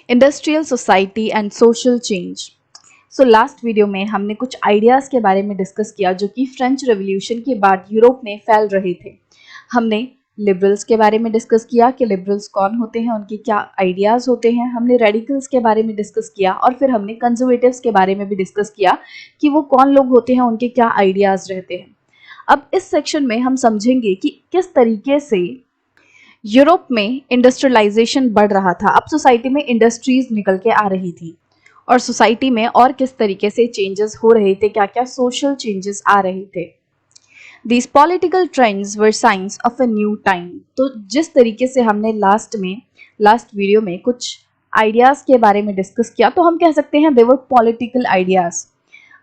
Industrial society and social change. So last video में हमने कुछ आइडियाज़ के बारे में डिस्कस किया जो कि फ्रेंच रेवोल्यूशन के बाद यूरोप में फैल रहे थे। हमने लिबरल्स के बारे में डिस्कस किया कि लिबरल्स कौन होते हैं, उनके क्या आइडियाज़ होते हैं। हमने रेडिकल्स के बारे में डिस्कस किया और फिर हमने कंजर्वेटिव्स के बारे में भी डिस्कस किया कि वो कौन लोग होते हैं, उनके क्या आइडियाज़ रहते हैं। अब इस सेक्शन में हम समझेंगे कि किस तरीके से यूरोप में इंडस्ट्रियलाइजेशन बढ़ रहा था। अब सोसाइटी में इंडस्ट्रीज निकल के आ रही थी और सोसाइटी में और किस तरीके से चेंजेस हो रहे थे, क्या क्या सोशल चेंजेस आ रहे थे। These political trends were signs of a new time। तो जिस तरीके से हमने लास्ट वीडियो में कुछ आइडियाज़ के बारे में डिस्कस किया, तो हम कह सकते हैं दे वर पॉलिटिकल आइडियाज़।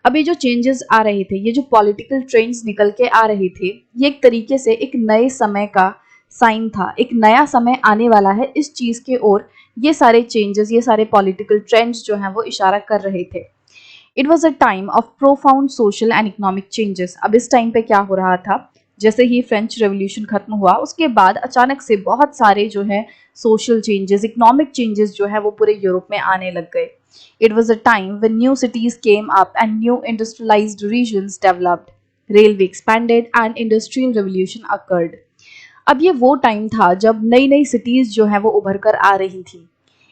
अब ये जो चेंजेस आ रहे थे, ये जो पॉलिटिकल ट्रेंड्स निकल के आ रहे थे, ये एक तरीके से एक नए समय का साइन था। एक नया समय आने वाला है, इस चीज़ के ओर ये सारे चेंजेस, ये सारे पॉलिटिकल ट्रेंड्स जो हैं वो इशारा कर रहे थे। It was a time of profound social and economic changes. अब इस टाइम पे क्या हो रहा था, जैसे ही फ्रेंच रेवोल्यूशन खत्म हुआ उसके बाद अचानक से बहुत सारे जो है सोशल चेंजेस, इकोनॉमिक चेंजेस जो है वो पूरे यूरोप में आने लग गए। It was a time when new cities came up and new industrialized regions developed, railway expanded and industrial revolution occurred. अब ये वो टाइम था जब नई नई सिटीज जो है वो उभर कर आ रही थी।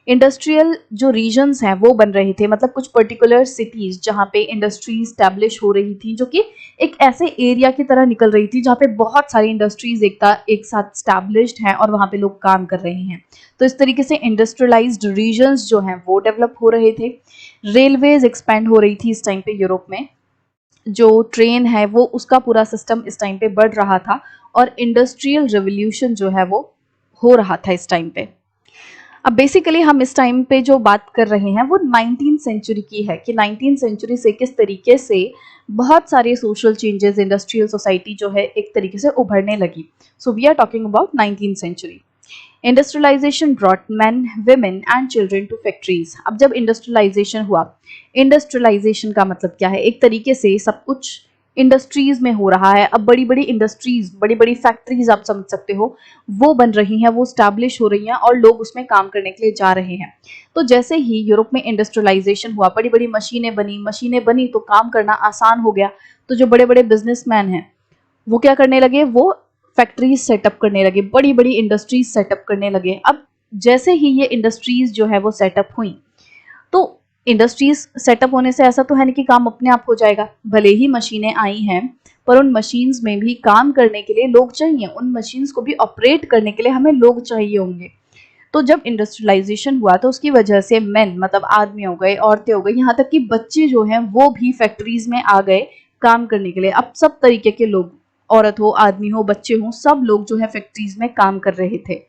इंडस्ट्रियल जो रीजन्स हैं वो बन रहे थे, मतलब कुछ पर्टिकुलर सिटीज जहाँ पे इंडस्ट्रीज स्टैब्लिश हो रही थी, जो कि एक ऐसे एरिया की तरह निकल रही थी जहाँ पे बहुत सारी इंडस्ट्रीज एक साथ स्टैब्लिश्ड हैं और वहाँ पे लोग काम कर रहे हैं। तो इस तरीके से इंडस्ट्रियलाइज्ड रीजन्स जो हैं वो डेवलप हो रहे थे। रेलवेज एक्सपेंड हो रही थी इस टाइम पे यूरोप में, जो ट्रेन है वो उसका पूरा सिस्टम इस टाइम पे बढ़ रहा था और इंडस्ट्रियल रेवोल्यूशन जो है वो हो रहा था इस टाइम पे। अब बेसिकली हम इस टाइम पे जो बात कर रहे हैं वो 19th सेंचुरी की है कि 19th सेंचुरी से किस तरीके से बहुत सारे सोशल चेंजेस, इंडस्ट्रियल सोसाइटी जो है एक तरीके से उभरने लगी। So we are talking about 19th century. Industrialization brought man, women and children to factories. अब जब इंडस्ट्रियलाइजेशन हुआ, इंडस्ट्रियलाइजेशन का मतलब क्या है, एक तरीके से सब कुछ इंडस्ट्रीज में हो रहा है। अब बड़ी बड़ी इंडस्ट्रीज, बड़ी बड़ी फैक्ट्रीज आप समझ सकते हो, वो बन रही हैं, वो स्टैब्लिश हो रही हैं और लोग उसमें काम करने के लिए जा रहे हैं। तो जैसे ही यूरोप में इंडस्ट्रियलाइजेशन हुआ, बड़ी बड़ी मशीनें बनी तो काम करना आसान हो गया। तो जो बड़े बड़े बिजनेसमैन हैं वो क्या करने लगे, वो फैक्ट्रीज सेटअप करने लगे, बड़ी बड़ी इंडस्ट्रीज सेटअप करने लगे। अब जैसे ही ये इंडस्ट्रीज जो है वो सेटअप हुई, तो इंडस्ट्रीज सेटअप होने से ऐसा तो है नहीं कि काम अपने आप हो जाएगा। भले ही मशीनें आई हैं, पर उन मशीन्स में भी काम करने के लिए लोग चाहिए, उन मशीन्स को भी ऑपरेट करने के लिए हमें लोग चाहिए होंगे। तो जब इंडस्ट्रियलाइजेशन हुआ तो उसकी वजह से मेन, मतलब आदमी हो गए, औरतें हो गई, यहाँ तक कि बच्चे जो हैं वो भी फैक्ट्रीज में आ गए काम करने के लिए। अब सब तरीके के लोग, औरत हो, आदमी हो, बच्चे हो, सब लोग जो है फैक्ट्रीज में काम कर रहे थे।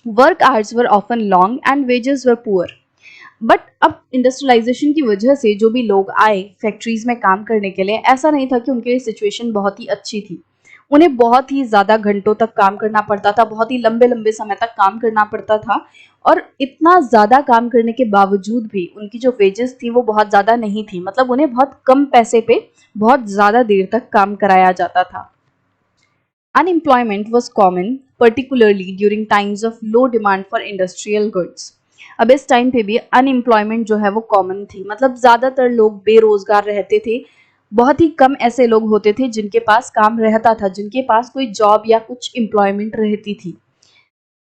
Work hours were often long and wages were poor. But अब इंडस्ट्रियलाइजेशन की वजह से जो भी लोग आए फैक्ट्रीज में काम करने के लिए, ऐसा नहीं था कि उनके लिए सिचुएशन बहुत ही अच्छी थी। उन्हें बहुत ही ज़्यादा घंटों तक काम करना पड़ता था, बहुत ही लंबे लंबे समय तक काम करना पड़ता था। और इतना ज़्यादा काम करने के बावजूद भी उनकी जो वेजेस थी वो बहुत ज़्यादा नहीं थी, मतलब उन्हें बहुत कम पैसे पे बहुत ज़्यादा देर तक काम कराया जाता था। Unemployment was common, particularly during times of low demand for industrial goods। अब इस टाइम पे भी अनएम्प्लॉयमेंट जो है वो कॉमन थी, मतलब ज़्यादातर लोग बेरोजगार रहते थे। बहुत ही कम ऐसे लोग होते थे जिनके पास काम रहता था, जिनके पास कोई जॉब या कुछ एम्प्लॉयमेंट रहती थी।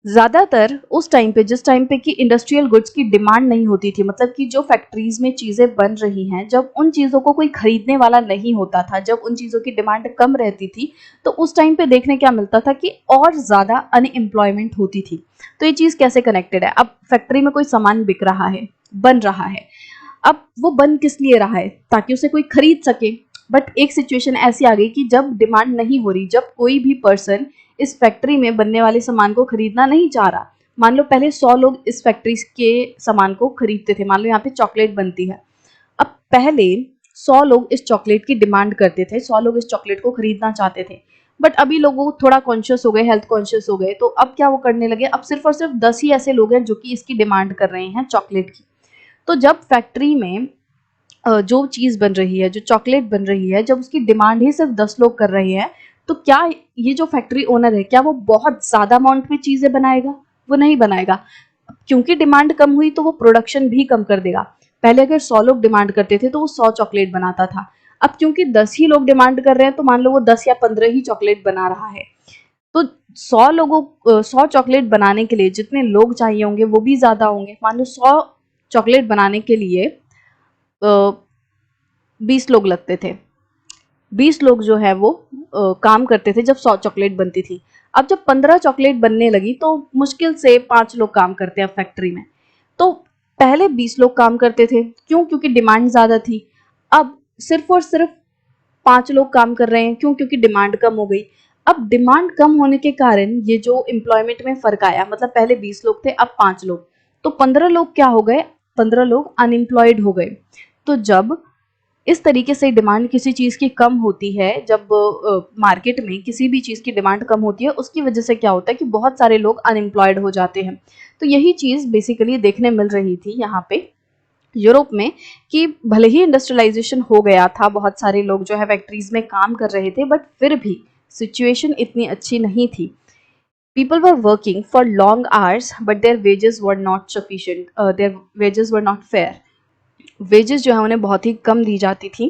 ज़्यादातर उस टाइम पे, जिस टाइम पे कि इंडस्ट्रियल गुड्स की डिमांड नहीं होती थी, मतलब कि जो फैक्ट्रीज में चीज़ें बन रही हैं, जब उन चीज़ों को कोई खरीदने वाला नहीं होता था, जब उन चीज़ों की डिमांड कम रहती थी, तो उस टाइम पे देखने क्या मिलता था कि और ज़्यादा अनएम्प्लॉयमेंट होती थी। तो ये चीज़ कैसे कनेक्टेड है, अब फैक्ट्री में कोई सामान बिक रहा है, बन रहा है, अब वो बन किस लिए रहा है, ताकि उसे कोई खरीद सके। बट एक सिचुएशन ऐसी आ गई कि जब डिमांड नहीं हो रही, जब कोई भी पर्सन इस फैक्ट्री में बनने वाले सामान को खरीदना नहीं चाह रहा। मान लो पहले 100 लोग इस फैक्ट्री के सामान को खरीदते थे, मान लो यहाँ पे चॉकलेट बनती है। अब पहले 100 लोग इस चॉकलेट की डिमांड करते थे, 100 लोग इस चॉकलेट को खरीदना चाहते थे। बट अभी लोग थोड़ा कॉन्शियस हो गए, हेल्थ कॉन्शियस हो गए, तो अब क्या वो करने लगे, अब सिर्फ और सिर्फ 10 ही ऐसे लोग हैं जो कि इसकी डिमांड कर रहे हैं चॉकलेट की। तो जब फैक्ट्री में जो चीज़ बन रही है, जो चॉकलेट बन रही है, जब उसकी डिमांड ही सिर्फ 10 लोग कर रहे हैं, तो क्या ये जो फैक्ट्री ओनर है, क्या वो बहुत ज़्यादा अमाउंट में चीज़ें बनाएगा? वो नहीं बनाएगा। क्योंकि डिमांड कम हुई तो वो प्रोडक्शन भी कम कर देगा। पहले अगर 100 लोग डिमांड करते थे तो वो 100 चॉकलेट बनाता था। अब क्योंकि 10 ही लोग डिमांड कर रहे हैं तो मान लो वो 10 या 15 ही चॉकलेट बना रहा है। तो 100 चॉकलेट बनाने के लिए जितने लोग चाहिए होंगे वो भी ज्यादा होंगे। मान लो 100 चॉकलेट बनाने के लिए 20 लोग लगते थे। 20 लोग जो है वो काम करते थे जब 100 चॉकलेट बनती थी। अब जब 15 चॉकलेट बनने लगी तो मुश्किल से 5 लोग काम करते हैं फैक्ट्री में। तो पहले 20 लोग काम करते थे, क्यों? क्योंकि डिमांड ज्यादा थी। अब सिर्फ और सिर्फ 5 लोग काम कर रहे हैं, क्यों? क्योंकि डिमांड कम हो गई। अब डिमांड कम होने के कारण ये जो एम्प्लॉयमेंट में फर्क आया, मतलब पहले 20 लोग थे, अब 5 लोग, तो 15 लोग क्या हो गए? 15 लोग अनएम्प्लॉयड हो गए। तो जब इस तरीके से डिमांड किसी चीज की कम होती है, जब मार्केट में किसी भी चीज की डिमांड कम होती है, उसकी वजह से क्या होता है कि बहुत सारे लोग अनएम्प्लॉयड हो जाते हैं। तो यही चीज बेसिकली देखने मिल रही थी यहाँ पे यूरोप में, कि भले ही इंडस्ट्रियलाइजेशन हो गया था, बहुत सारे लोग जो है फैक्ट्रीज में काम कर रहे थे, बट फिर भी सिचुएशन इतनी अच्छी नहीं थी। People were working for long hours, but their wages were not sufficient. Their wages were not fair. Wages जो है उन्हें बहुत ही कम दी जाती थी।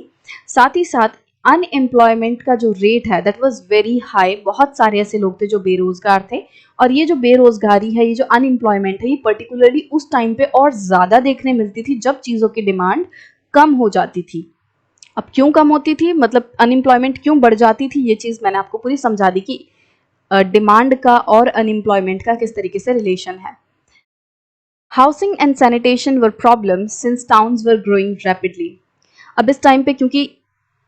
साथ ही साथ अनएम्प्लॉयमेंट का जो रेट है दैट वाज वेरी हाई। बहुत सारे ऐसे लोग थे जो बेरोजगार थे, और ये जो बेरोजगारी है, ये जो अनएम्प्लॉयमेंट है, ये पर्टिकुलरली उस टाइम पे और ज़्यादा देखने मिलती थी जब चीज़ों की डिमांड कम हो जाती थी। अब क्यों कम होती थी, मतलब अनएम्प्लॉयमेंट क्यों बढ़ जाती थी, ये चीज़ मैंने आपको पूरी समझा दी कि डिमांड का और अनएम्प्लॉयमेंट का किस तरीके से रिलेशन है। Housing and sanitation were problems since towns were growing rapidly. अब इस टाइम पे क्योंकि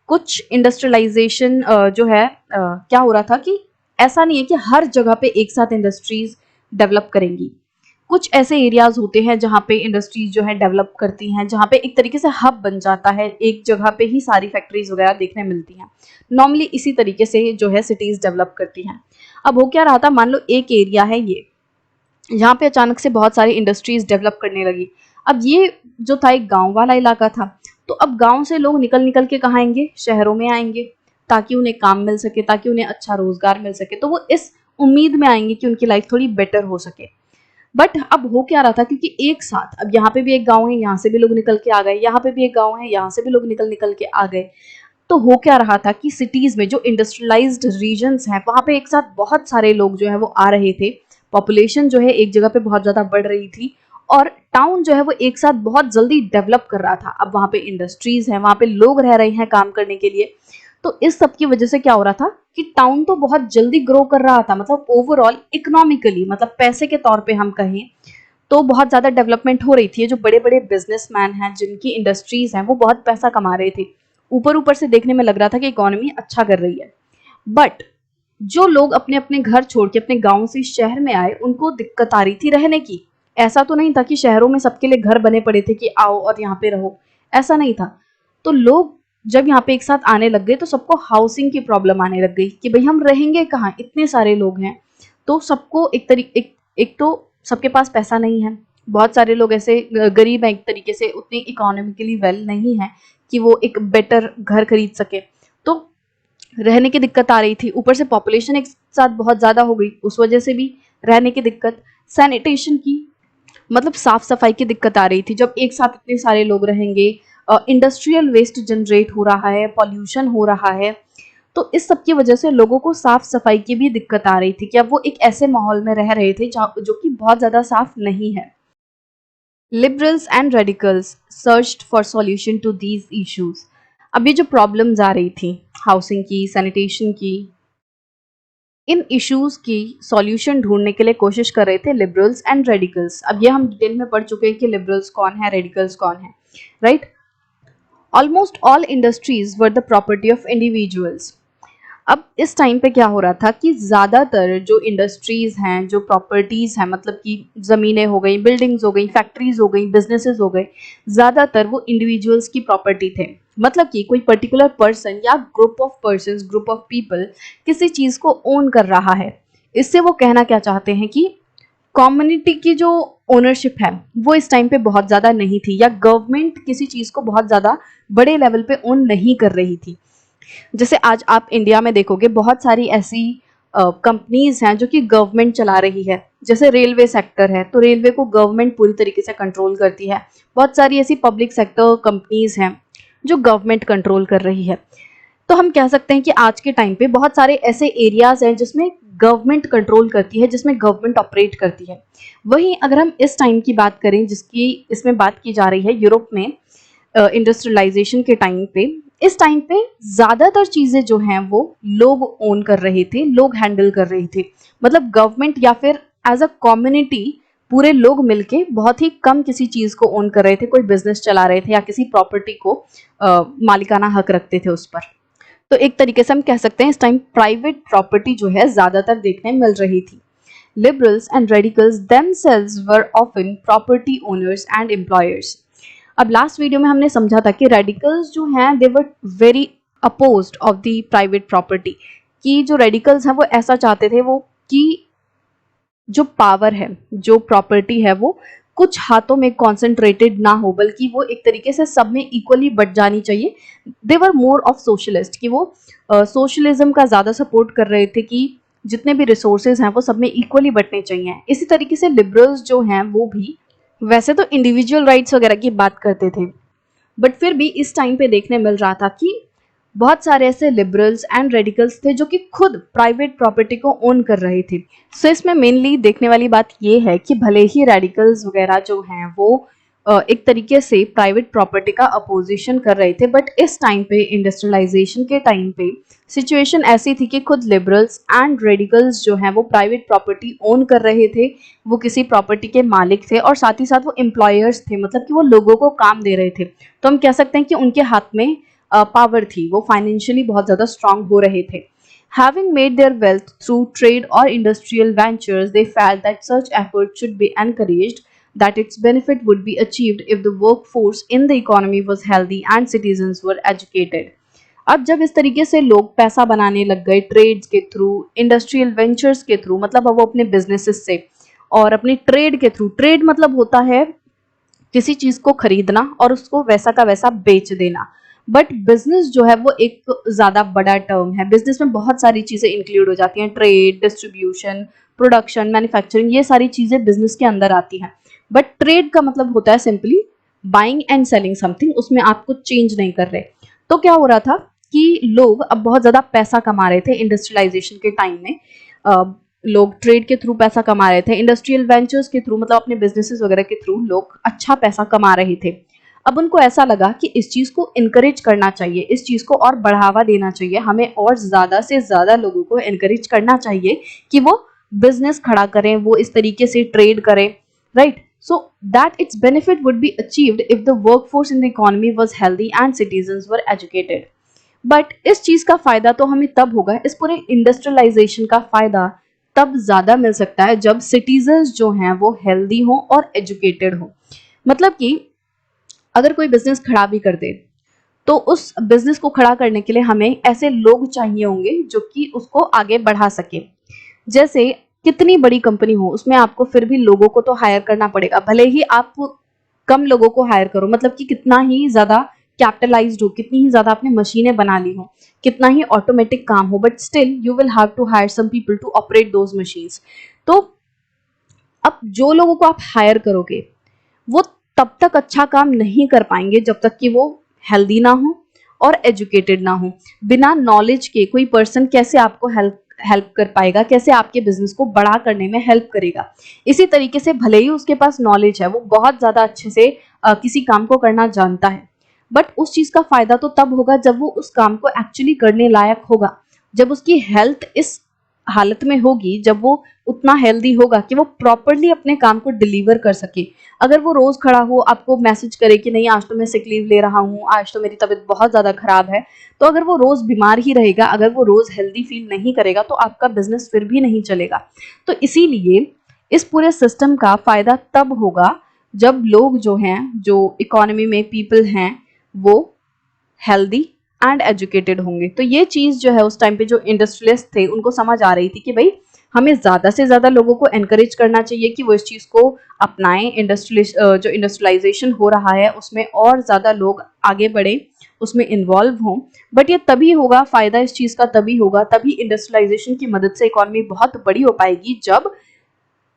कुछ इंडस्ट्रियलाइजेशन जो है क्या हो रहा था कि ऐसा नहीं है कि हर जगह पे एक साथ इंडस्ट्रीज डेवलप करेंगी। कुछ ऐसे एरियाज होते हैं जहाँ पे इंडस्ट्रीज जो है डेवलप करती हैं, जहाँ पे एक तरीके से हब बन जाता है, एक जगह पे ही सारी फैक्ट्रीज वगैरह देखने मिलती हैं। नॉर्मली इसी तरीके से जो है सिटीज डेवलप करती हैं। अब हो क्या रहा था, मान लो एक एरिया है ये, यहाँ पे अचानक से बहुत सारी इंडस्ट्रीज डेवलप करने लगी। अब ये जो था एक गांव वाला इलाका था, तो अब गांव से लोग निकल निकल के कहाँ आएंगे? शहरों में आएंगे, ताकि उन्हें काम मिल सके, ताकि उन्हें अच्छा रोजगार मिल सके। तो वो इस उम्मीद में आएंगे कि उनकी लाइफ थोड़ी बेटर हो सके। बट अब हो क्या रहा था, क्योंकि एक साथ अब यहाँ पे भी एक गाँव है, यहाँ से भी लोग निकल के आ गए, यहाँ पे भी एक गाँव है, यहाँ से भी लोग निकल निकल के आ गए। तो हो क्या रहा था कि सिटीज में जो इंडस्ट्रियलाइज्ड रीजन्स हैं, वहां पे एक साथ बहुत सारे लोग जो है वो आ रहे थे। पॉपुलेशन जो है एक जगह पे बहुत ज्यादा बढ़ रही थी, और टाउन जो है वो एक साथ बहुत जल्दी डेवलप कर रहा था। अब वहां पे इंडस्ट्रीज हैं, वहां पे लोग रह रहे हैं काम करने के लिए। तो इस सब की वजह से क्या हो रहा था कि टाउन तो बहुत जल्दी ग्रो कर रहा था, मतलब ओवरऑल इकोनॉमिकली, मतलब पैसे के तौर पे हम कहें तो बहुत ज्यादा डेवलपमेंट हो रही थी। जो बड़े बड़े बिजनेसमैन हैं, जिनकी इंडस्ट्रीज हैं, वो बहुत पैसा कमा रहे थे। ऊपर ऊपर से देखने में लग रहा था कि इकोनॉमी अच्छा कर रही है। बट जो लोग अपने अपने घर छोड़ के अपने गांव से शहर में आए, उनको दिक्कत आ रही थी रहने की। ऐसा तो नहीं था कि शहरों में सबके लिए घर बने पड़े थे कि आओ और यहाँ पे रहो, ऐसा नहीं था। तो लोग जब यहाँ पे एक साथ आने लग गए तो सबको हाउसिंग की प्रॉब्लम आने लग गई कि भाई हम रहेंगे कहाँ, इतने सारे लोग हैं। तो सबको एक तो सबके पास पैसा नहीं है। बहुत सारे लोग ऐसे गरीब हैं, एक तरीके से उतनी इकोनॉमिकली वेल नहीं है कि वो एक बेटर घर खरीद सके। तो रहने की दिक्कत आ रही थी, ऊपर से पॉपुलेशन एक साथ बहुत ज्यादा हो गई, उस वजह से भी रहने की दिक्कत। सैनिटेशन की, मतलब साफ सफाई की दिक्कत आ रही थी। जब एक साथ इतने सारे लोग रहेंगे, इंडस्ट्रियल वेस्ट जनरेट हो रहा है, पॉल्यूशन हो रहा है, तो इस सब की वजह से लोगों को साफ सफाई की भी दिक्कत आ रही थी कि अब वो एक ऐसे माहौल में रह रहे थे जो कि बहुत ज्यादा साफ नहीं है। Liberals and radicals searched for solution to these issues. अब ये जो प्रॉब्लम्स आ रही थी हाउसिंग की, सैनिटेशन की, इन इश्यूज की सॉल्यूशन ढूंढने के लिए कोशिश कर रहे थे लिबरल्स एंड रेडिकल्स। अब ये हम डिटेल में पढ़ चुके हैं कि लिबरल्स कौन है, रेडिकल्स कौन है, right. Almost all industries were the property of individuals. अब इस टाइम पे क्या हो रहा था कि ज़्यादातर जो इंडस्ट्रीज़ हैं, जो प्रॉपर्टीज़ हैं, मतलब कि ज़मीनें हो गई, बिल्डिंग्स हो गई, फैक्ट्रीज हो गई, बिजनेसेस हो गए, ज़्यादातर वो इंडिविजुअल्स की प्रॉपर्टी थे। मतलब कि कोई पर्टिकुलर पर्सन या group of persons, group of people किसी चीज़ को ओन कर रहा है। इससे वो कहना क्या चाहते हैं कि कम्युनिटी की जो ओनरशिप है वो इस टाइम पे बहुत ज़्यादा नहीं थी, या गवर्नमेंट किसी चीज़ को बहुत ज़्यादा बड़े लेवल पे ओन नहीं कर रही थी। जैसे आज आप इंडिया में देखोगे बहुत सारी ऐसी कंपनीज हैं जो कि गवर्नमेंट चला रही है, जैसे रेलवे सेक्टर है तो रेलवे को गवर्नमेंट पूरी तरीके से कंट्रोल करती है। बहुत सारी ऐसी पब्लिक सेक्टर कंपनीज हैं जो गवर्नमेंट कंट्रोल कर रही है। तो हम कह सकते हैं कि आज के टाइम पे बहुत सारे ऐसे एरियाज हैं जिसमें गवर्नमेंट कंट्रोल करती है, जिसमें गवर्नमेंट ऑपरेट करती है। वहीं अगर हम इस टाइम की बात करें जिसकी इसमें बात की जा रही है यूरोप में इंडस्ट्रियलाइजेशन के टाइम पे, इस टाइम पे ज्यादातर चीजें जो हैं वो लोग ओन कर रहे थे, लोग हैंडल कर रहे थे। मतलब गवर्नमेंट या फिर एज अ कम्युनिटी पूरे लोग मिलके बहुत ही कम किसी चीज को ओन कर रहे थे, कोई बिजनेस चला रहे थे या किसी प्रॉपर्टी को मालिकाना हक रखते थे उस पर। तो एक तरीके से हम कह सकते हैं इस टाइम प्राइवेट प्रॉपर्टी जो है ज्यादातर देखने मिल रही थी। Liberals and radicals themselves were often property owners and employers. अब लास्ट वीडियो में हमने समझा था कि रेडिकल्स जो हैं they were very opposed of the private property, कि जो रेडिकल्स हैं वो ऐसा चाहते थे वो कि जो पावर है, जो प्रॉपर्टी है वो कुछ हाथों में कॉन्सेंट्रेटेड ना हो, बल्कि वो एक तरीके से सब में इक्वली बट जानी चाहिए। दे वर मोर ऑफ सोशलिस्ट, कि वो सोशलिज्म का ज़्यादा सपोर्ट कर रहे थे कि जितने भी रिसोर्सेज हैं वो सब में इक्वली बंटने चाहिए। इसी तरीके से लिबरल्स जो हैं वो भी वैसे तो इंडिविजुअल राइट्स वगैरह की बात करते थे, बट फिर भी इस टाइम पे देखने मिल रहा था कि बहुत सारे ऐसे लिबरल्स एंड रेडिकल्स थे जो कि खुद प्राइवेट प्रॉपर्टी को ओन कर रहे थे। सो इसमें मेनली देखने वाली बात ये है कि भले ही रेडिकल्स वगैरह जो हैं वो एक तरीके से प्राइवेट प्रॉपर्टी का अपोजिशन कर रहे थे, बट इस टाइम पे इंडस्ट्रियलाइजेशन के टाइम पे सिचुएशन ऐसी थी कि खुद लिबरल्स एंड रेडिकल्स जो हैं वो प्राइवेट प्रॉपर्टी ओन कर रहे थे, वो किसी प्रॉपर्टी के मालिक थे और साथ ही साथ वो एम्प्लॉयर्स थे, मतलब कि वो लोगों को काम दे रहे थे। तो हम कह सकते हैं कि उनके हाथ में पावर थी, वो फाइनेंशियली बहुत ज़्यादा स्ट्रांग हो रहे थे। Having made their wealth through trade or industrial ventures, they felt that such effort should be encouraged, that its benefit would be achieved if the workforce in the economy was healthy and citizens were educated. अब जब इस तरीके से लोग पैसा बनाने लग गए ट्रेड्स के थ्रू, इंडस्ट्रियल वेंचर्स के थ्रू, मतलब अब वो अपने बिजनेसेस से और अपनी ट्रेड के थ्रू, ट्रेड मतलब होता है किसी चीज को खरीदना और उसको वैसा का वैसा बेच देना, बट बिजनेस जो है वो एक ज्यादा बड़ा टर्म है। बिजनेस में बहुत सारी चीजें इंक्लूड हो जाती हैं, ट्रेड, डिस्ट्रीब्यूशन, प्रोडक्शन, मैन्युफैक्चरिंग, ये सारी चीजें बिजनेस के अंदर आती हैं। बट ट्रेड का मतलब होता है simply buying and selling something, उसमें आप कुछ चेंज नहीं कर रहे। तो क्या हो रहा था कि लोग अब बहुत ज्यादा पैसा कमा रहे थे इंडस्ट्रियलाइजेशन के टाइम में। लोग ट्रेड के थ्रू पैसा कमा रहे थे, इंडस्ट्रियल वेंचर्स के थ्रू, मतलब अपने बिजनेसेस वगैरह के थ्रू लोग अच्छा पैसा कमा रहे थे। अब उनको ऐसा लगा कि इस चीज को इनकरेज करना चाहिए, इस चीज को और बढ़ावा देना चाहिए, हमें और ज्यादा से ज्यादा लोगों को इनकरेज करना चाहिए कि वो बिजनेस खड़ा करें, वो इस तरीके से ट्रेड करें, right? So that it's benefit would be achieved if the workforce in the economy was healthy and citizens were educated. But इस चीज का फायदा तो हमें तब होगा, इस पूरे इंडस्ट्रियलाइजेशन का फायदा तब ज्यादा मिल सकता है जब सिटीजन्स जो हैं वो हेल्दी हो और एजुकेटेड हो। मतलब कि अगर कोई बिजनेस खड़ा भी कर दे तो उस बिजनेस को खड़ा करने के लिए हमें ऐसे लोग चाहिए होंगे जो कि उसको आगे बढ़ा सके। जैसे कितनी बड़ी कंपनी हो उसमें आपको फिर भी लोगों को तो हायर करना पड़ेगा, भले ही आप कम लोगों को हायर करो, मतलब कि कितना ही ज्यादा कैपिटलाइज्ड हो, कितनी ही ज्यादा आपने मशीनें बना ली हो, कितना ही ऑटोमेटिक काम हो, but still you will have to hire some people to operate those machines. तो अब जो लोगों को आप हायर करोगे वो तब तक अच्छा काम नहीं कर पाएंगे जब तक कि वो हेल्दी ना हो और एजुकेटेड ना हो। बिना नॉलेज के कोई पर्सन कैसे आपको हेल्प कर पाएगा, कैसे आपके बिजनेस को बड़ा करने में हेल्प करेगा? इसी तरीके से भले ही उसके पास नॉलेज है, वो बहुत ज्यादा अच्छे से किसी काम को करना जानता है, बट उस चीज का फायदा तो तब होगा जब वो उस काम को एक्चुअली करने लायक होगा, जब उसकी हेल्थ इस हालत में होगी, जब वो उतना हेल्दी होगा कि वो प्रॉपरली अपने काम को डिलीवर कर सके। अगर वो रोज खड़ा हो आपको मैसेज करे कि नहीं आज तो मैं सिक लीव ले रहा हूँ, आज तो मेरी तबीयत बहुत ज्यादा खराब है, तो अगर वो रोज बीमार ही रहेगा, अगर वो रोज हेल्दी फील नहीं करेगा, तो आपका बिजनेस फिर भी नहीं चलेगा। तो इसीलिए इस पूरे सिस्टम का फायदा तब होगा जब लोग जो हैं, जो इकोनॉमी में पीपल हैं, वो हेल्दी एंड एजुकेटेड होंगे। तो ये चीज जो है उस टाइम पे जो इंडस्ट्रियलिस्ट थे उनको समझ आ रही थी कि भाई हमें ज्यादा से ज्यादा लोगों को एनकरेज करना चाहिए कि वो इस चीज को अपनाएं, जो इंडस्ट्रियलाइजेशन हो रहा है उसमें और ज्यादा लोग आगे बढ़े, उसमें इन्वॉल्व हों, बट ये तभी होगा, फायदा इस चीज का तभी होगा, तभी इंडस्ट्रियलाइजेशन की मदद से इकोनॉमी बहुत बड़ी हो पाएगी जब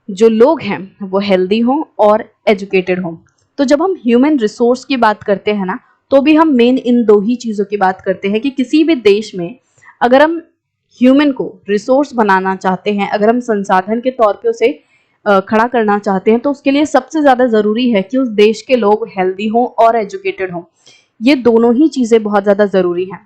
जो लोग हैं वो हेल्दी हों और एजुकेटेड हों। तो जब हम ह्यूमन रिसोर्स की बात करते हैं ना, तो भी हम मेन इन दो ही चीजों की बात करते हैं कि किसी भी देश में अगर हम ह्यूमन को रिसोर्स बनाना चाहते हैं, अगर हम संसाधन के तौर पे उसे खड़ा करना चाहते हैं, तो उसके लिए सबसे ज्यादा जरूरी है कि उस देश के लोग हेल्दी हों और एजुकेटेड हों। ये दोनों ही चीजें बहुत ज्यादा जरूरी हैं।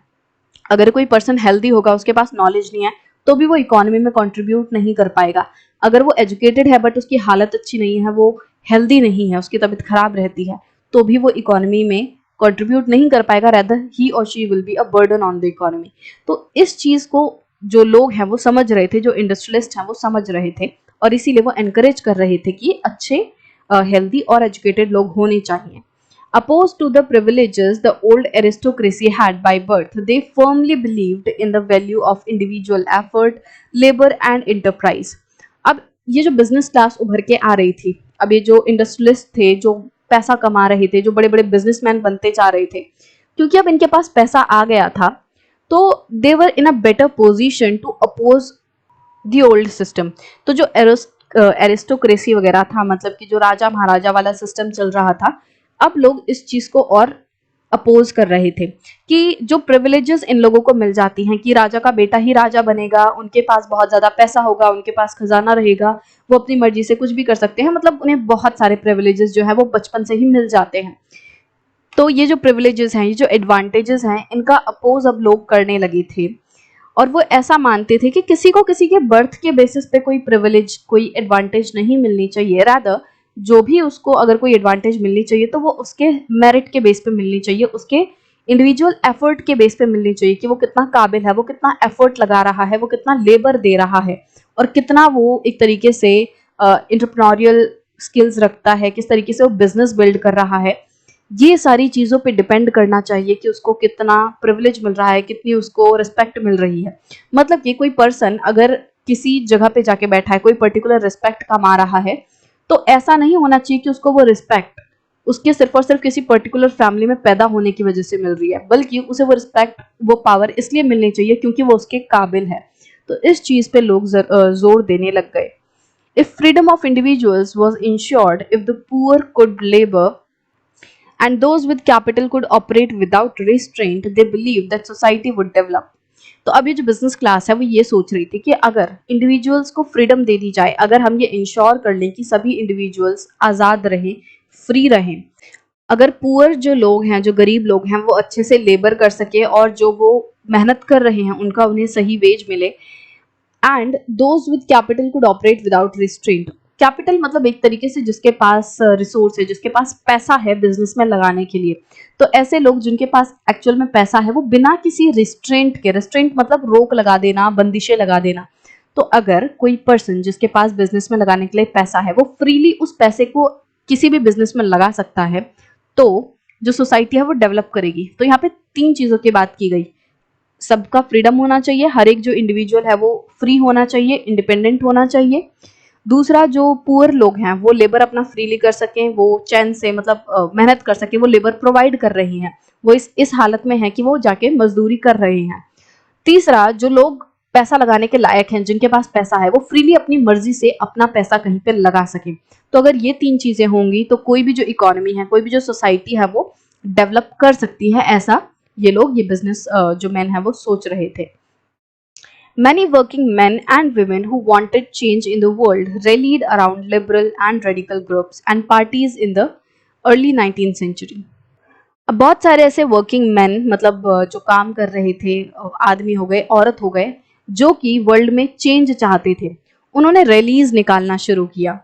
अगर कोई पर्सन हेल्दी होगा, उसके पास नॉलेज नहीं है, तो भी वो इकोनॉमी में कंट्रीब्यूट नहीं कर पाएगा। अगर वो एजुकेटेड है बट उसकी हालत अच्छी नहीं है, वो हेल्दी नहीं है, उसकी तबीयत खराब रहती है, तो भी वो इकोनॉमी में कंट्रीब्यूट नहीं कर पाएगा, रेदर ही और she will be a burden on the economy. तो इस चीज को जो लोग हैं वो समझ रहे थे, जो इंडस्ट्रियलिस्ट हैं वो समझ रहे थे, और इसीलिए वो एनकरेज कर रहे थे कि अच्छे हेल्दी और एजुकेटेड लोग होने चाहिए। Opposed to the privileges the old aristocracy had by birth, they firmly believed in the value of individual effort, labor and enterprise. अब ये जो बिजनेस क्लास उभर के आ रही थी, अब ये जो इंडस्ट्रियलिस्ट थे, जो पैसा कमा रहे थे, जो बड़े बड़े बिजनेसमैन बनते जा रहे थे, क्योंकि अब इनके पास पैसा आ गया था, तो they were in a better position to oppose the old system. तो जो एरिस्टोक्रेसी वगैरह था, मतलब कि जो राजा महाराजा वाला सिस्टम चल रहा था, अब लोग इस चीज को और अपोज कर रहे थे कि जो प्रिविलेजेस इन लोगों को मिल जाती हैं कि राजा का बेटा ही राजा बनेगा, उनके पास बहुत ज्यादा पैसा होगा, उनके पास खजाना रहेगा, वो अपनी मर्जी से कुछ भी कर सकते हैं, मतलब उन्हें बहुत सारे प्रिविलेजेस जो है वो बचपन से ही मिल जाते हैं। तो ये जो प्रिविलेजेस हैं, ये जो एडवांटेजेस हैं, इनका अपोज अब लोग करने लगे थे, और वो ऐसा मानते थे कि किसी को किसी के बर्थ के बेसिस पे कोई प्रिविलेज, कोई एडवांटेज नहीं मिलनी चाहिए। रादर जो भी उसको अगर कोई एडवांटेज मिलनी चाहिए तो वो उसके मेरिट के बेस पे मिलनी चाहिए, उसके इंडिविजुअल एफर्ट के बेस पे मिलनी चाहिए कि वो कितना काबिल है, वो कितना एफर्ट लगा रहा है, वो कितना लेबर दे रहा है, और कितना वो एक तरीके से इंटरप्रेन्योरियल स्किल्स रखता है, किस तरीके से वो बिजनेस बिल्ड कर रहा है। ये सारी चीज़ों पे डिपेंड करना चाहिए कि उसको कितना प्रिविलेज मिल रहा है, कितनी उसको रिस्पेक्ट मिल रही है। मतलब कि कोई पर्सन अगर किसी जगह पे जाके बैठा है, कोई पर्टिकुलर रिस्पेक्ट कमा रहा है, तो ऐसा नहीं होना चाहिए कि उसको वो रिस्पेक्ट उसके सिर्फ और सिर्फ किसी पर्टिकुलर फैमिली में पैदा होने की वजह से मिल रही है, बल्कि उसे वो रिस्पेक्ट, वो पावर इसलिए मिलनी चाहिए क्योंकि वो उसके काबिल है। तो इस चीज़ पे लोग जोर देने लग गए। If freedom of individuals was ensured, if the poor could labor and those with capital could operate without restraint, they believed that society would develop. तो अब ये जो बिजनेस क्लास है वो ये सोच रही थी कि अगर इंडिविजुअल्स को फ्रीडम दे दी जाए, अगर हम ये इंश्योर कर लें कि सभी इंडिविजुअल्स आज़ाद रहें, फ्री रहें, अगर पुअर जो लोग हैं, जो गरीब लोग हैं, वो अच्छे से लेबर कर सके, और जो वो मेहनत कर रहे हैं उनका उन्हें सही वेज मिले, and those with capital could operate without restraint. Capital मतलब एक तरीके से जिसके पास रिसोर्स है, जिसके पास पैसा है बिजनेस में लगाने के लिए, तो ऐसे लोग जिनके पास एक्चुअल में पैसा है, वो बिना किसी रिस्ट्रेंट के, रिस्ट्रेंट मतलब रोक लगा देना, बंदिशें लगा देना, तो अगर कोई पर्सन जिसके पास बिजनेस में लगाने के लिए पैसा है, वो फ्रीली उस पैसे को किसी भी बिजनेस में लगा सकता है, तो जो सोसाइटी है वो डेवलप करेगी। तो यहाँ पे तीन चीजों की बात की गई, सबका फ्रीडम होना चाहिए, हर एक जो इंडिविजुअल है वो फ्री होना चाहिए, इंडिपेंडेंट होना चाहिए। दूसरा, जो पुअर लोग हैं वो लेबर अपना फ्रीली कर सकें, वो चैन से मतलब मेहनत कर सकें, वो लेबर प्रोवाइड कर रही हैं, वो इस हालत में है कि वो जाके मजदूरी कर रहे हैं। तीसरा, जो लोग पैसा लगाने के लायक हैं, जिनके पास पैसा है, वो फ्रीली अपनी मर्जी से अपना पैसा कहीं पे लगा सकें। तो अगर ये तीन चीजें होंगी तो कोई भी जो इकोनॉमी है, कोई भी जो सोसाइटी है वो डेवलप कर सकती है, ऐसा ये लोग, ये बिजनेस जो मैन है वो सोच रहे थे। Many working men and women who wanted change in the world rallied around liberal and radical groups and parties in the early 19th century. अब बहुत सारे ऐसे वर्किंग मैन, मतलब जो काम कर रहे थे, आदमी हो गए, औरत हो गए, जो कि वर्ल्ड में चेंज चाहते थे, उन्होंने रैलीज निकालना शुरू किया।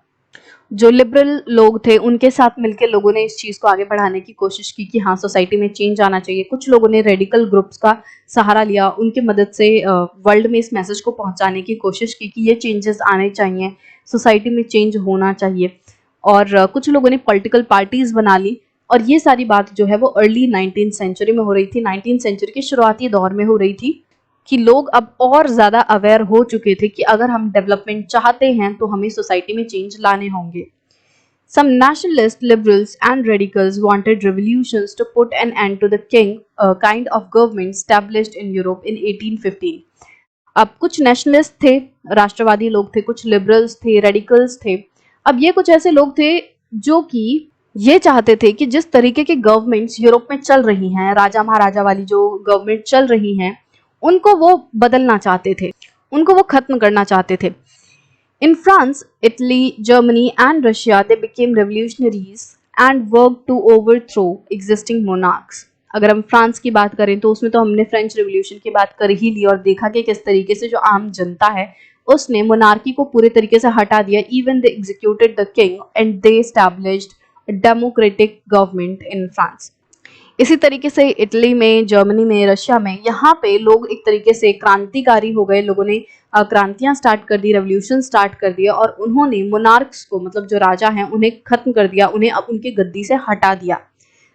जो लिबरल लोग थे उनके साथ मिलकर लोगों ने इस चीज़ को आगे बढ़ाने की कोशिश की कि हाँ, सोसाइटी में चेंज आना चाहिए। कुछ लोगों ने रेडिकल ग्रुप्स का सहारा लिया, उनकी मदद से वर्ल्ड में इस मैसेज को पहुंचाने की कोशिश की कि ये चेंजेस आने चाहिए, सोसाइटी में चेंज होना चाहिए। और कुछ लोगों ने पॉलिटिकल पार्टीज बना ली, और ये सारी बात जो है वो अर्ली 19th सेंचुरी में हो रही थी, 19th सेंचुरी के शुरुआती दौर में हो रही थी, कि लोग अब और ज़्यादा अवेयर हो चुके थे कि अगर हम डेवलपमेंट चाहते हैं तो हमें सोसाइटी में चेंज लाने होंगे। Some nationalist liberals and radicals wanted revolutions to put an end to the king, a kind of government established in Europe in 1815. अब कुछ नेशनलिस्ट थे, राष्ट्रवादी लोग थे, कुछ लिबरल्स थे, रेडिकल्स थे। अब ये कुछ ऐसे लोग थे जो कि ये चाहते थे कि जिस तरीके के गवर्नमेंट्स यूरोप में चल रही हैं, राजा महाराजा वाली जो गवर्नमेंट चल रही हैं, उनको वो बदलना चाहते थे, उनको वो खत्म करना चाहते थे। In France, Italy, Germany and Russia, they became revolutionaries and worked to overthrow existing monarchs. अगर हम फ्रांस की बात करें तो उसमें तो हमने फ्रेंच रेवोल्यूशन की बात कर ही ली और देखा कि किस तरीके से जो आम जनता है उसने मोनार्की को पूरे तरीके से हटा दिया। Even they executed the king and they established democratic government in France. इसी तरीके से इटली में, जर्मनी में, रशिया में, यहाँ पे लोग एक तरीके से क्रांतिकारी हो गए। लोगों ने क्रांतियां स्टार्ट कर दी, रेवोल्यूशन स्टार्ट कर दिया और उन्होंने मोनार्क्स को, मतलब जो राजा हैं, उन्हें खत्म कर दिया, उन्हें अब उनकी गद्दी से हटा दिया।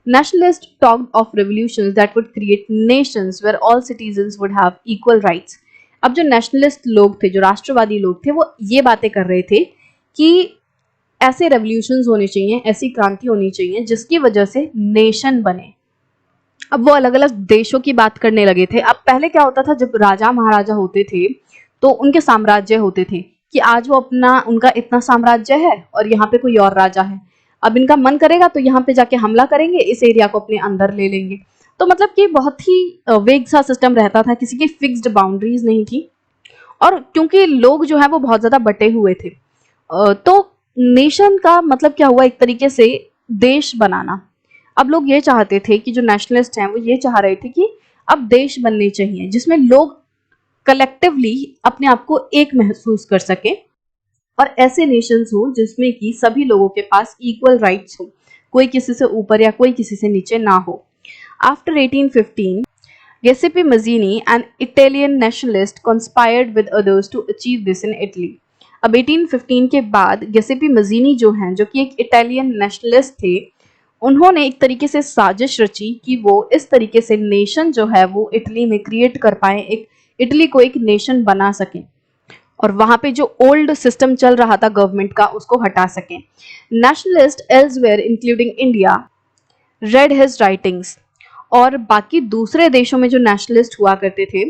Nationalists talked of revolutions that would create nations where all citizens would have equal rights. अब जो नेशनलिस्ट लोग थे, जो राष्ट्रवादी लोग थे, वो ये बातें कर रहे थे कि ऐसे रेवोल्यूशंस होने चाहिए, ऐसी क्रांति होनी चाहिए जिसकी वजह से नेशन बने। अब वो अलग अलग देशों की बात करने लगे थे। अब पहले क्या होता था, जब राजा महाराजा होते थे तो उनके साम्राज्य होते थे कि आज वो उनका इतना साम्राज्य है और यहाँ पे कोई और राजा है। अब इनका मन करेगा तो यहाँ पे जाके हमला करेंगे, इस एरिया को अपने अंदर ले लेंगे। तो मतलब कि बहुत ही वेग सा सिस्टम रहता था, किसी की फिक्स्ड बाउंड्रीज नहीं थी। और क्योंकि लोग जो है वो बहुत ज्यादा बटे हुए थे, तो नेशन का मतलब क्या हुआ, एक तरीके से देश बनाना। अब लोग ये चाहते थे कि जो नेशनलिस्ट हैं वो ये चाह रहे थे कि अब देश बनने चाहिए जिसमें लोग कलेक्टिवली अपने आप को एक महसूस कर सके और ऐसे नेशंस हो जिसमें कि सभी लोगों के पास इक्वल राइट्स हो, कोई किसी से ऊपर या कोई किसी से नीचे ना हो। After 1815, Giuseppe Mazzini, an Italian nationalist, conspired with others to achieve this in Italy. अब 1815 के बाद गिउसेप्पे मज़ीनी जो हैं, जो कि एक इटालियन नेशनलिस्ट थे, उन्होंने एक तरीके से साजिश रची कि वो इस तरीके से नेशन जो है वो इटली में क्रिएट कर पाए, एक इटली को एक नेशन बना सकें और वहां पे जो ओल्ड सिस्टम चल रहा था गवर्नमेंट का उसको हटा सकें। Nationalist elsewhere including India read his writings, और बाकी दूसरे देशों में जो नेशनलिस्ट हुआ करते थे,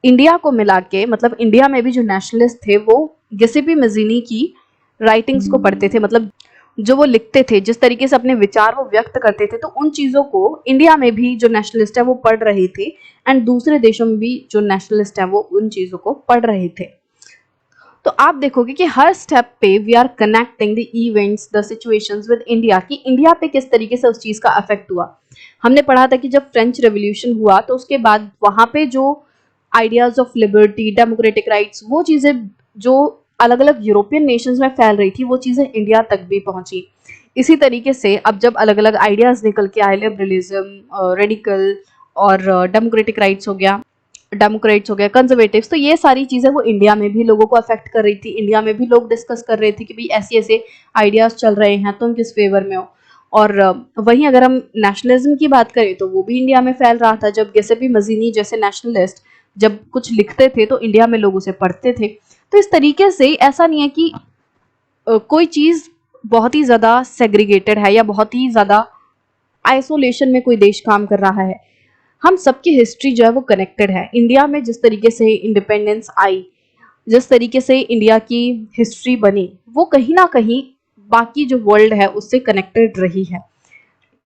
इंडिया को मिला के, मतलब इंडिया में भी जो नेशनलिस्ट थे वो गिउसेप्पे मज़ीनी की राइटिंग्स को पढ़ते थे। मतलब जो वो लिखते थे, जिस तरीके से अपने विचार वो व्यक्त करते थे, तो उन चीज़ों को इंडिया में भी जो नेशनलिस्ट है वो पढ़ रहे थे एंड दूसरे देशों में भी जो नेशनलिस्ट है वो उन चीज़ों को पढ़ रहे थे। तो आप देखोगे कि हर स्टेप पे we are connecting the events, the situations with India, कि इंडिया पे किस तरीके से उस चीज़ का अफेक्ट हुआ। हमने पढ़ा था कि जब फ्रेंच रेवोल्यूशन हुआ तो उसके बाद वहाँ पे जो ideas of liberty, democratic rights, वो चीज़ें जो अलग अलग यूरोपियन नेशंस में फैल रही थी, वो चीज़ें इंडिया तक भी पहुंची। इसी तरीके से अब जब अलग अलग आइडियाज़ निकल के आए, लिबरलिज्म, रेडिकल और डेमोक्रेटिक राइट्स हो गया, डेमोक्रेट्स हो गया, कंजर्वेटिव्स, तो ये सारी चीज़ें वो इंडिया में भी लोगों को अफेक्ट कर रही थी। इंडिया में भी लोग डिस्कस कर रहे थे कि भाई ऐसे ऐसे आइडियाज़ चल रहे हैं, तुम किस फेवर में हो। और वहीं अगर हम नेशनलिज्म की बात करें तो वो भी इंडिया में फैल रहा था। जब गिउसेप्पे मज़ीनी जैसे नेशनलिस्ट जब कुछ लिखते थे तो इंडिया में लोग उसे पढ़ते थे। तो इस तरीके से ऐसा नहीं है कि कोई चीज़ बहुत ही ज़्यादा सेग्रीगेटेड है या बहुत ही ज़्यादा आइसोलेशन में कोई देश काम कर रहा है। हम सबकी हिस्ट्री जो है वो कनेक्टेड है। इंडिया में जिस तरीके से इंडिपेंडेंस आई, जिस तरीके से इंडिया की हिस्ट्री बनी, वो कहीं ना कहीं बाकी जो वर्ल्ड है उससे कनेक्टेड रही है।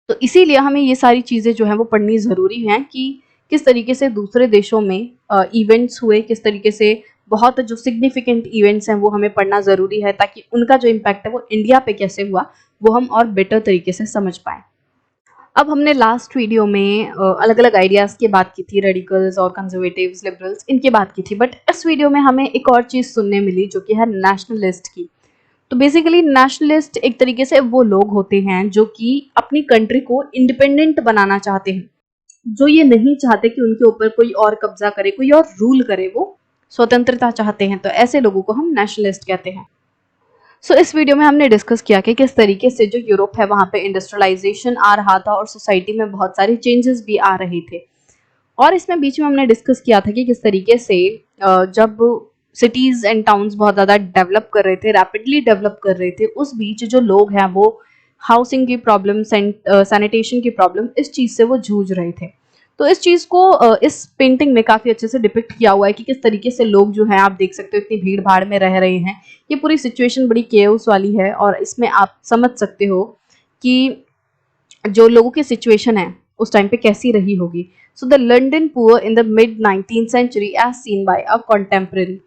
तो इसीलिए हमें ये सारी चीज़ें जो है वो पढ़नी ज़रूरी हैं कि किस तरीके से दूसरे देशों में इवेंट्स हुए, किस तरीके से बहुत जो सिग्निफिकेंट इवेंट्स हैं वो हमें पढ़ना ज़रूरी है, ताकि उनका जो इम्पैक्ट है वो इंडिया पे कैसे हुआ वो हम और बेटर तरीके से समझ पाएँ। अब हमने लास्ट वीडियो में अलग अलग आइडियाज़ की बात की थी, रेडिकल्स और कंजर्वेटिव्स, लिबरल्स, इनकी बात की थी। बट इस वीडियो में हमें एक और चीज़ सुनने मिली जो कि है नेशनलिस्ट की। तो बेसिकली नेशनलिस्ट एक तरीके से वो लोग होते हैं जो कि अपनी कंट्री को इंडिपेंडेंट बनाना चाहते हैं, जो ये नहीं चाहते कि उनके ऊपर कोई और कब्जा करे, कोई और रूल करे, वो स्वतंत्रता चाहते हैं। तो ऐसे लोगों को हम नेशनलिस्ट कहते हैं। सो इस वीडियो में हमने डिस्कस किया कि किस तरीके से जो यूरोप है वहाँ पे इंडस्ट्रियलाइजेशन आ रहा था और सोसाइटी में बहुत सारे चेंजेस भी आ रहे थे। और इसमें बीच में हमने डिस्कस किया था कि किस तरीके से जब सिटीज़ एंड टाउन्स बहुत ज़्यादा डेवलप कर रहे थे, रैपिडली डेवलप कर रहे थे, उस बीच जो लोग हैं वो हाउसिंग की प्रॉब्लम, सैनिटेशन की प्रॉब्लम, इस चीज़ से वो जूझ रहे थे। तो इस चीज़ को इस पेंटिंग में काफ़ी अच्छे से डिपिक्ट किया हुआ है कि किस तरीके से लोग जो हैं, आप देख सकते हो इतनी भीड़-भाड़ में रह रहे हैं। ये पूरी सिचुएशन बड़ी केओस वाली है और इसमें आप समझ सकते हो कि जो लोगों की सिचुएशन है उस टाइम पे कैसी रही होगी। So the London poor in the mid 19th century as seen by a contemporary.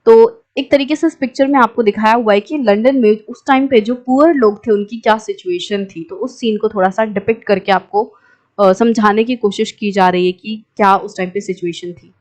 तो एक तरीके से इस पिक्चर में आपको दिखाया हुआ है कि लंदन में उस टाइम पे जो पुअर लोग थे उनकी क्या सिचुएशन थी। तो उस सीन को थोड़ा सा डिपिक्ट करके आपको समझाने की कोशिश की जा रही है कि क्या उस टाइम पे सिचुएशन थी।